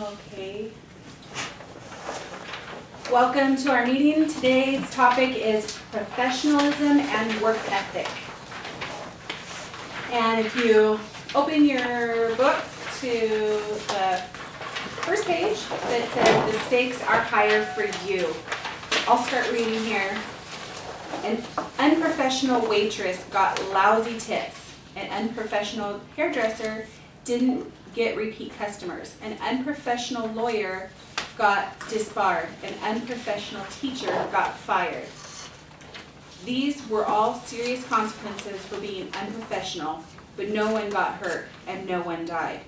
Okay. Welcome to our meeting. Today's topic is professionalism and work ethic. And if you open your book to the first page that says the stakes are higher for you. I'll start reading here. An unprofessional waitress got lousy tips. An unprofessional hairdresser didn't get repeat customers. An unprofessional lawyer got disbarred. An unprofessional teacher got fired. These were all serious consequences for being unprofessional, but no one got hurt and no one died.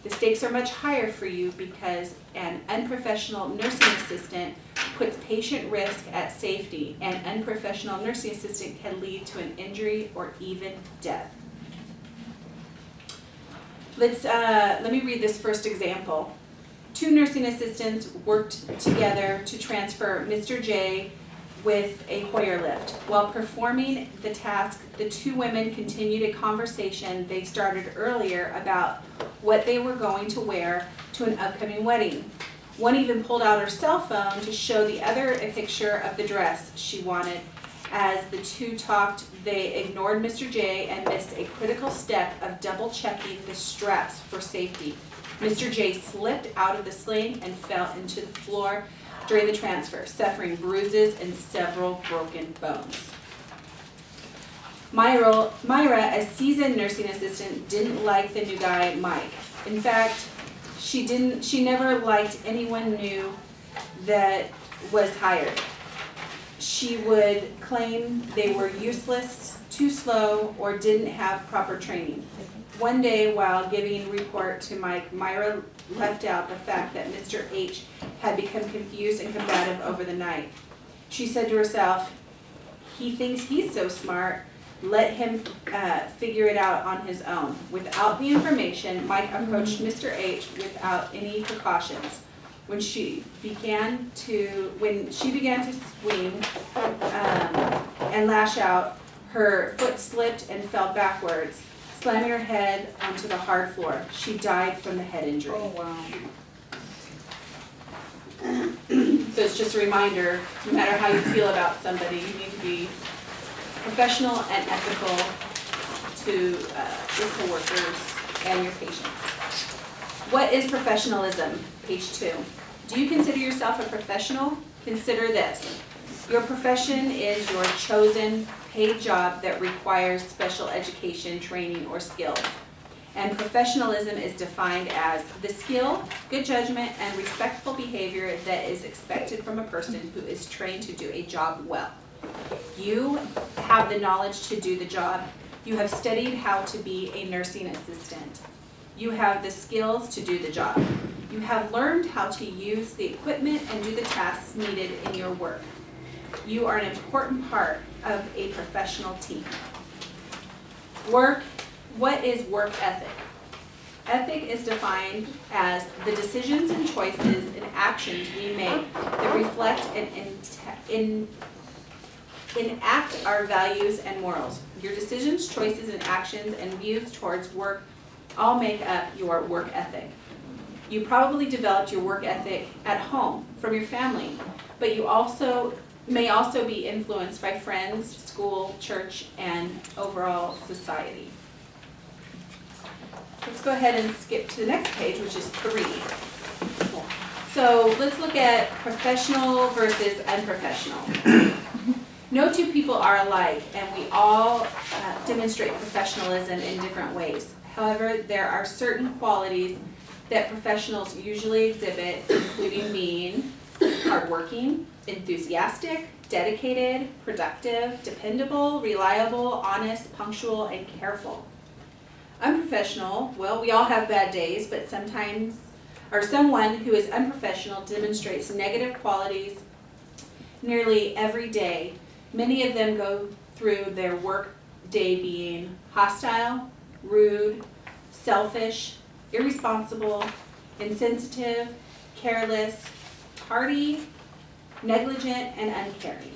The stakes are much higher for you because an unprofessional nursing assistant puts patient risk at safety. An unprofessional nursing assistant can lead to an injury or even death. Let me read this first example. Two nursing assistants worked together to transfer Mr. J with a Hoyer lift. While performing the task, the two women continued a conversation they started earlier about what they were going to wear to an upcoming wedding. One even pulled out her cell phone to show the other a picture of the dress she wanted. As the two talked, they ignored Mr. J and missed a critical step of double-checking the straps for safety. Mr. J slipped out of the sling and fell into the floor during the transfer, suffering bruises and several broken bones. Myra, a seasoned nursing assistant, didn't like the new guy, Mike. In fact, she never liked anyone new that was hired. She would claim they were useless, too slow, or didn't have proper training. One day, while giving a report to Mike, Myra left out the fact that Mr. H had become confused and combative over the night. She said to herself, "He thinks he's so smart. Let him figure it out on his own." Without the information, Mike approached Mr. H without any precautions. When she began to swing and lash out, her foot slipped and fell backwards, slamming her head onto the hard floor. She died from the head injury. Oh, wow. So it's just a reminder, no matter how you feel about somebody, you need to be professional and ethical to your coworkers and your patients. What is professionalism? Page 2. Do you consider yourself a professional? Consider this. Your profession is your chosen paid job that requires special education, training, or skills. And professionalism is defined as the skill, good judgment, and respectful behavior that is expected from a person who is trained to do a job well. You have the knowledge to do the job. You have studied how to be a nursing assistant. You have the skills to do the job. You have learned how to use the equipment and do the tasks needed in your work. You are an important part of a professional team. What is work ethic? Ethic is defined as the decisions and choices and actions we make that reflect and enact our values and morals. Your decisions, choices, and actions and views towards work all make up your work ethic. You probably developed your work ethic at home from your family, but you may also be influenced by friends, school, church, and overall society. Let's go ahead and skip to the next page, which is 3. So let's look at professional versus unprofessional. No two people are alike, and we all demonstrate professionalism in different ways. However, there are certain qualities that professionals usually exhibit, including being hardworking, enthusiastic, dedicated, productive, dependable, reliable, honest, punctual, and careful. Unprofessional, well, we all have bad days, but someone who is unprofessional demonstrates negative qualities nearly every day. Many of them go through their work day being hostile, rude, selfish, irresponsible, insensitive, careless, tardy, negligent, and uncaring.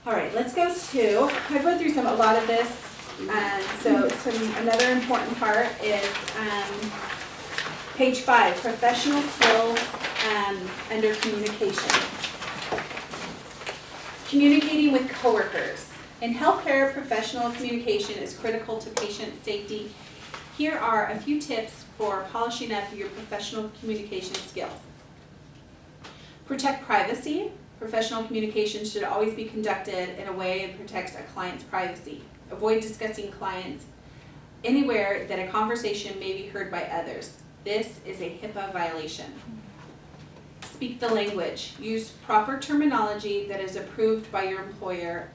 All right, let's go to, I've read through a lot of this, so another important part is Page 5, professional skills under communication. Communicating with coworkers. In healthcare, professional communication is critical to patient safety. Here are a few tips for polishing up your professional communication skills. Protect privacy. Professional communication should always be conducted in a way that protects a client's privacy. Avoid discussing clients anywhere that a conversation may be heard by others. This is a HIPAA violation. Speak the language. Use proper terminology that is approved by your employer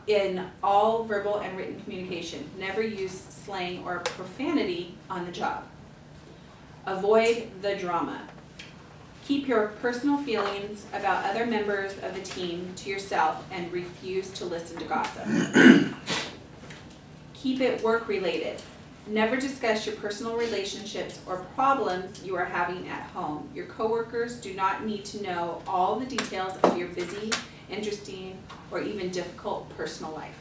in all verbal and written communication. Never use slang or profanity on the job. Avoid the drama. Keep your personal feelings about other members of the team to yourself and refuse to listen to gossip. Keep it work-related. Never discuss your personal relationships or problems you are having at home. Your coworkers do not need to know all the details of your busy, interesting, or even difficult personal life.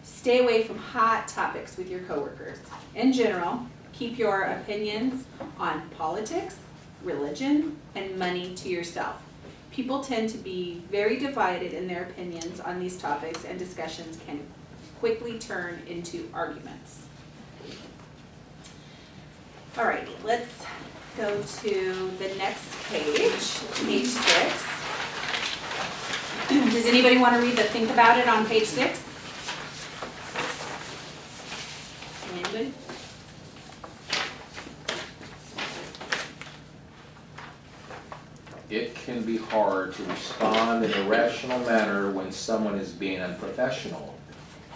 Stay away from hot topics with your coworkers. In general, keep your opinions on politics, religion, and money to yourself. People tend to be very divided in their opinions on these topics, and discussions can quickly turn into arguments. Alrighty, let's go to the next page, page 6. Does anybody want to read the think about it on page 6? Anybody? It can be hard to respond in a rational manner when someone is being unprofessional.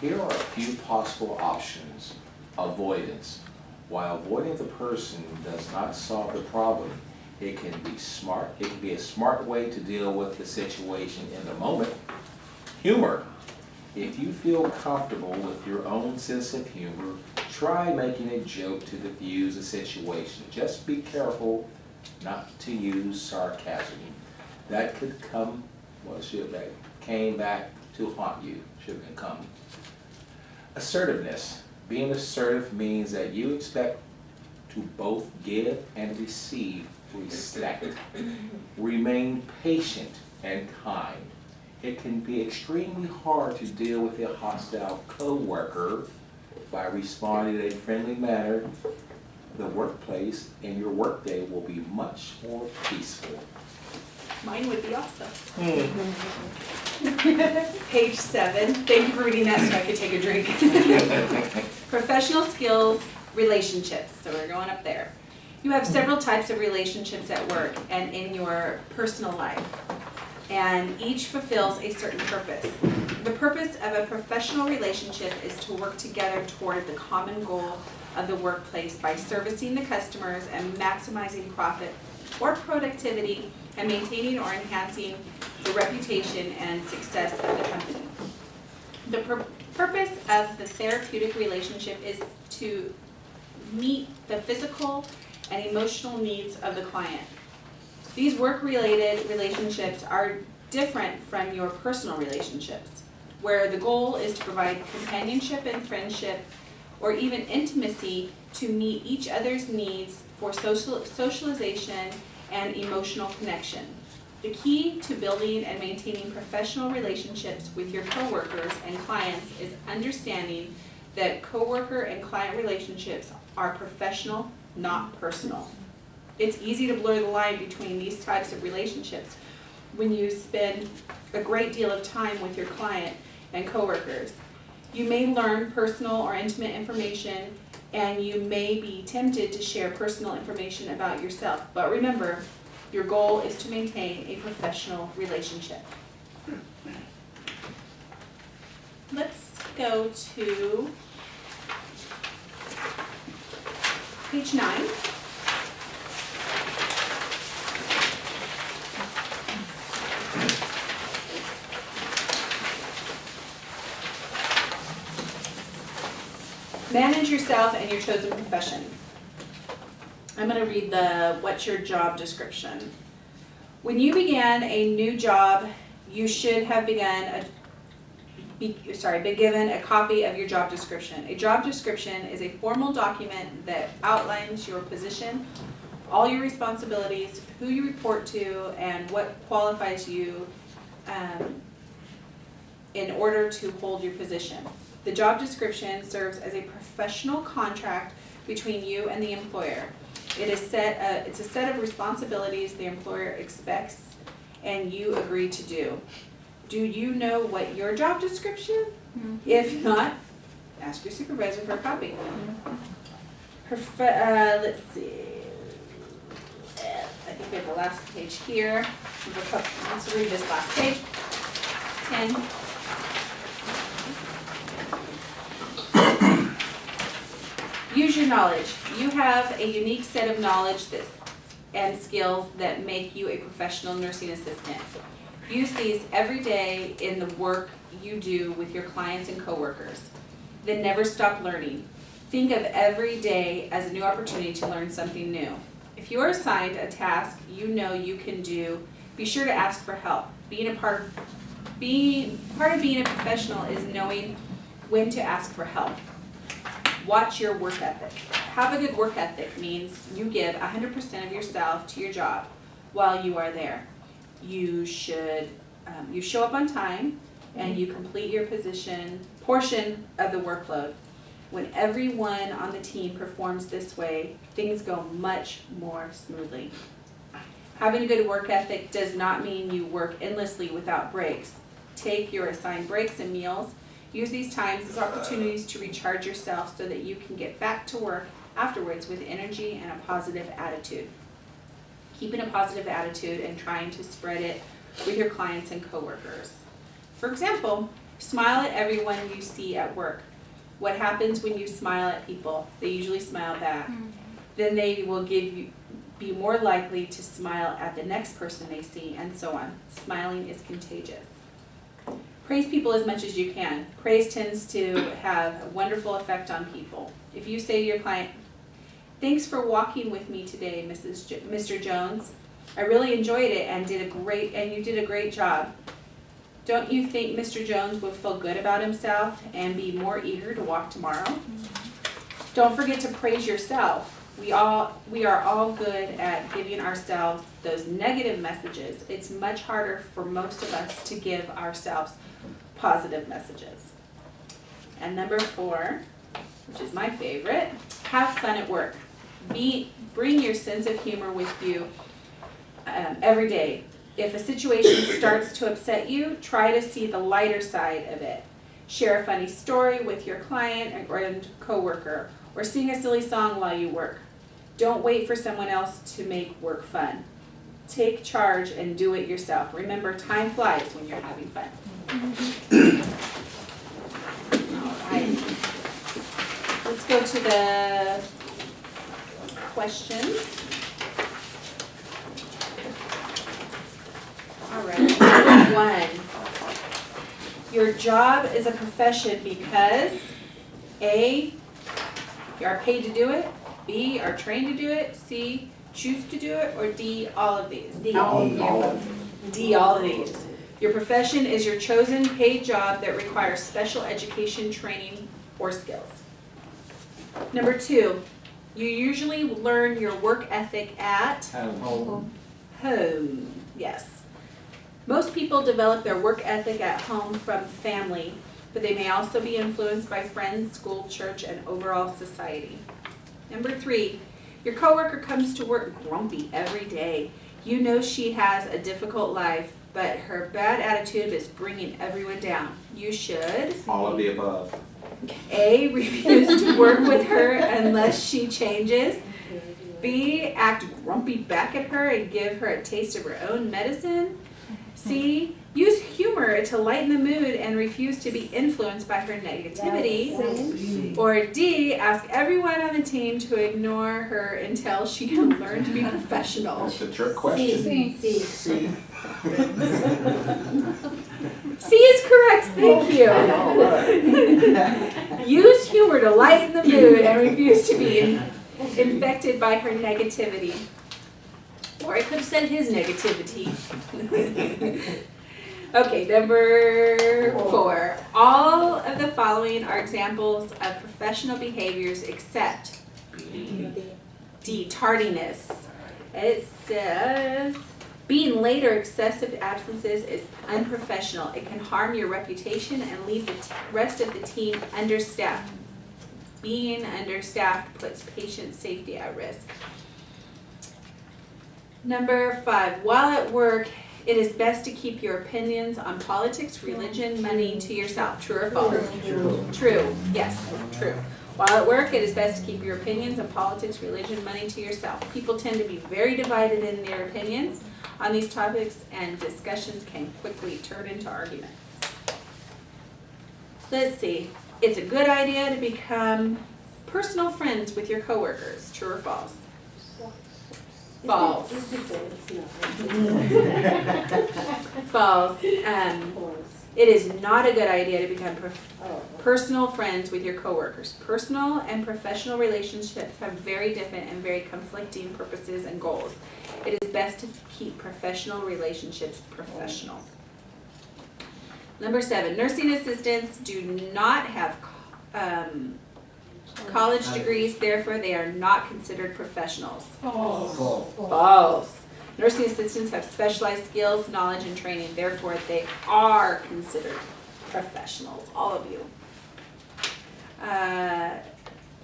Here are a few possible options. Avoidance. While avoiding the person does not solve the problem, it can be smart. It can be a smart way to deal with the situation in the moment. Humor. If you feel comfortable with your own sense of humor, try making a joke to diffuse the situation. Just be careful not to use sarcasm. That could come, came back to haunt you, shouldn't come. Assertiveness. Being assertive means that you expect to both give and receive respect. Remain patient and kind. It can be extremely hard to deal with a hostile coworker. By responding in a friendly manner, the workplace and your workday will be much more peaceful. Mine would be awesome. Page 7. Thank you for reading that so I could take a drink. Professional skills, relationships. So we're going up there. You have several types of relationships at work and in your personal life, and each fulfills a certain purpose. The purpose of a professional relationship is to work together toward the common goal of the workplace by servicing the customers and maximizing profit or productivity and maintaining or enhancing the reputation and success of the company. The purpose of the therapeutic relationship is to meet the physical and emotional needs of the client. These work-related relationships are different from your personal relationships, where the goal is to provide companionship and friendship or even intimacy to meet each other's needs for socialization and emotional connection. The key to building and maintaining professional relationships with your coworkers and clients is understanding that coworker and client relationships are professional, not personal. It's easy to blur the line between these types of relationships when you spend a great deal of time with your client and coworkers. You may learn personal or intimate information, and you may be tempted to share personal information about yourself. But remember, your goal is to maintain a professional relationship. Let's go to page 9. Manage yourself and your chosen profession. I'm going to read the what's your job description. When you began a new job, you should have begun been given a copy of your job description. A job description is a formal document that outlines your position, all your responsibilities, who you report to, and what qualifies you in order to hold your position. The job description serves as a professional contract between you and the employer. It's a set of responsibilities the employer expects and you agree to do. Do you know what your job description? If not, ask your supervisor for a copy. Let's see. I think we have the last page here. Let's read this last page. 10. Use your knowledge. You have a unique set of knowledge and skills that make you a professional nursing assistant. Use these every day in the work you do with your clients and coworkers. Then never stop learning. Think of every day as a new opportunity to learn something new. If you are assigned a task you know you can do, be sure to ask for help. Part of being a professional is knowing when to ask for help. Watch your work ethic. Have a good work ethic means you give 100% of yourself to your job while you are there. You show up on time and you complete your portion of the workload. When everyone on the team performs this way, things go much more smoothly. Having a good work ethic does not mean you work endlessly without breaks. Take your assigned breaks and meals. Use these times as opportunities to recharge yourself so that you can get back to work afterwards with energy and a positive attitude. Keeping a positive attitude and trying to spread it with your clients and coworkers. For example, smile at everyone you see at work. What happens when you smile at people? They usually smile back. Then they will be more likely to smile at the next person they see, and so on. Smiling is contagious. Praise people as much as you can. Praise tends to have a wonderful effect on people. If you say to your client, "Thanks for walking with me today, Mr. Jones. I really enjoyed it and you did a great job. Don't you think Mr. Jones would feel good about himself and be more eager to walk tomorrow?" Don't forget to praise yourself. We are all good at giving ourselves those negative messages. It's much harder for most of us to give ourselves positive messages. And number 4, which is my favorite, have fun at work. Bring your sense of humor with you every day. If a situation starts to upset you, try to see the lighter side of it. Share a funny story with your client or coworker, or sing a silly song while you work. Don't wait for someone else to make work fun. Take charge and do it yourself. Remember, time flies when you're having fun. All right. Let's go to the questions. All right. Number 1. Your job is a profession because A, you are paid to do it, B, are trained to do it, C, choose to do it, or D, all of these? D, all of them. D, all of these. Your profession is your chosen paid job that requires special education, training, or skills. Number 2, you usually learn your work ethic at Home. home. Yes. Most people develop their work ethic at home from family, but they may also be influenced by friends, school, church, and overall society. Number 3, your coworker comes to work grumpy every day. You know she has a difficult life, but her bad attitude is bringing everyone down. You should All of the above. A, refuse to work with her unless she changes. B, act grumpy back at her and give her a taste of her own medicine. C, use humor to lighten the mood and refuse to be influenced by her negativity. Or D, ask everyone on the team to ignore her until she can learn to be professional. That's a trick question. C. C is correct, thank you. Use humor to lighten the mood and refuse to be infected by her negativity. Or I could have said his negativity. Okay, number 4. All of the following are examples of professional behaviors except D, tardiness. It says, being late or excessive absences is unprofessional. It can harm your reputation and leave the rest of the team understaffed. Being understaffed puts patient safety at risk. Number 5, while at work, it is best to keep your opinions on politics, religion, money to yourself. True or false? True. Yes, true. While at work, it is best to keep your opinions on politics, religion, money to yourself. People tend to be very divided in their opinions on these topics, and discussions can quickly turn into arguments. Let's see. It's a good idea to become personal friends with your coworkers. True or false? False. False. It is not a good idea to become personal friends with your coworkers. Personal and professional relationships have very different and very conflicting purposes and goals. It is best to keep professional relationships professional. Number 7, nursing assistants do not have college degrees, therefore they are not considered professionals. False. Nursing assistants have specialized skills, knowledge, and training, therefore they are considered professionals, all of you.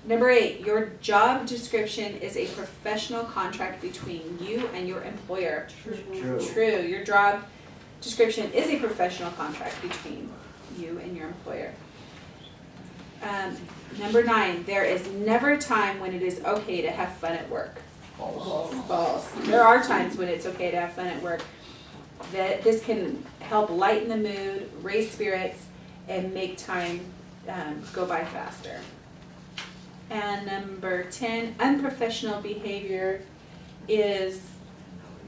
Number 8, your job description is a professional contract between you and your employer. True. Your job description is a professional contract between you and your employer. Number 9, there is never a time when it is okay to have fun at work. False. There are times when it's okay to have fun at work. This can help lighten the mood, raise spirits, and make time go by faster. And number 10, unprofessional behavior is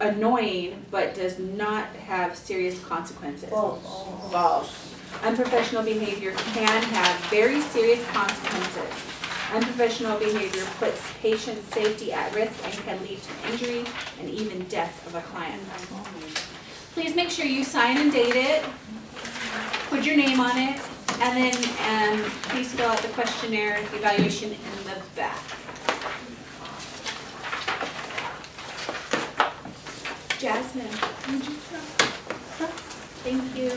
annoying but does not have serious consequences. False. Unprofessional behavior can have very serious consequences. Unprofessional behavior puts patient safety at risk and can lead to injury and even death of a client. Please make sure you sign and date it, put your name on it, and then please fill out the questionnaire evaluation in the back. Jasmine, would you come? Thank you.